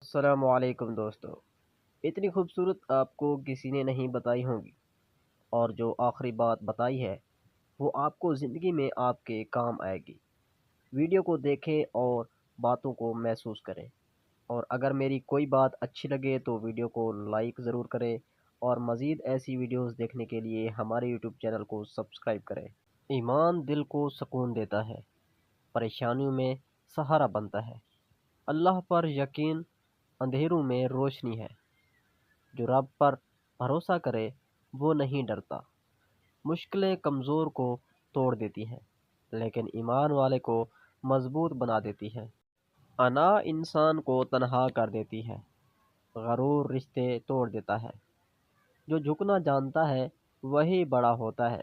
السلام علیکم دوستو، اتنی خوبصورت آپ کو کسی نے نہیں بتائی ہوں گی، اور جو آخری بات بتائی ہے وہ آپ کو زندگی میں آپ کے کام آئے گی۔ ویڈیو کو دیکھیں اور باتوں کو محسوس کریں، اور اگر میری کوئی بات اچھی لگے تو ویڈیو کو لائک ضرور کریں، اور مزید ایسی ویڈیوز دیکھنے کے لیے ہمارے یوٹیوب چینل کو سبسکرائب کریں۔ ایمان دل کو سکون دیتا ہے، پریشانیوں میں سہارا بنتا ہے۔ اللہ پر یقین اندھیروں میں روشنی ہے۔ جو رب پر بھروسہ کرے وہ نہیں ڈرتا۔ مشکلیں کمزور کو توڑ دیتی ہیں، لیکن ایمان والے کو مضبوط بنا دیتی ہے۔ انا انسان کو تنہا کر دیتی ہے، غرور رشتے توڑ دیتا ہے۔ جو جھکنا جانتا ہے وہی بڑا ہوتا ہے۔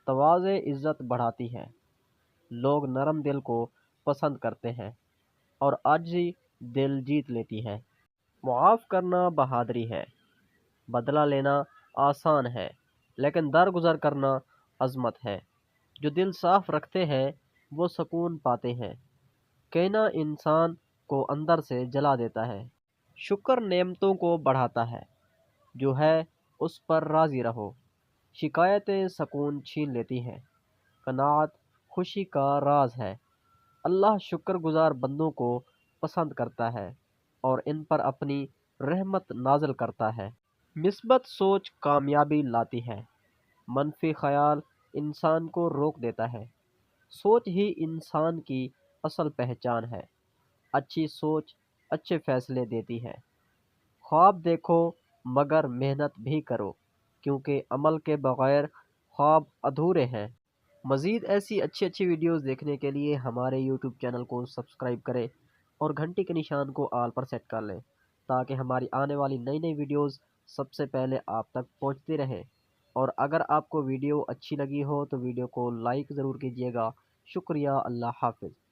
تواضع عزت بڑھاتی ہے۔ لوگ نرم دل کو پسند کرتے ہیں، اور عاجزی دل جیت لیتی ہے۔ معاف کرنا بہادری ہے۔ بدلہ لینا آسان ہے، لیکن درگزر کرنا عظمت ہے۔ جو دل صاف رکھتے ہیں وہ سکون پاتے ہیں۔ کہنا انسان کو اندر سے جلا دیتا ہے۔ شکر نعمتوں کو بڑھاتا ہے۔ جو ہے اس پر راضی رہو۔ شکایتیں سکون چھین لیتی ہیں۔ قناعت خوشی کا راز ہے۔ اللہ شکر گزار بندوں کو پسند کرتا ہے، اور ان پر اپنی رحمت نازل کرتا ہے۔ مثبت سوچ کامیابی لاتی ہے۔ منفی خیال انسان کو روک دیتا ہے۔ سوچ ہی انسان کی اصل پہچان ہے۔ اچھی سوچ اچھے فیصلے دیتی ہے۔ خواب دیکھو مگر محنت بھی کرو، کیونکہ عمل کے بغیر خواب ادھورے ہیں۔ مزید ایسی اچھی اچھی ویڈیوز دیکھنے کے لیے ہمارے یوٹیوب چینل کو سبسکرائب کریں، اور گھنٹی کے نشان کو آل پر سیٹ کر لیں، تاکہ ہماری آنے والی نئی نئی ویڈیوز سب سے پہلے آپ تک پہنچتی رہیں۔ اور اگر آپ کو ویڈیو اچھی لگی ہو تو ویڈیو کو لائک ضرور کیجیے گا۔ شکریہ، اللہ حافظ۔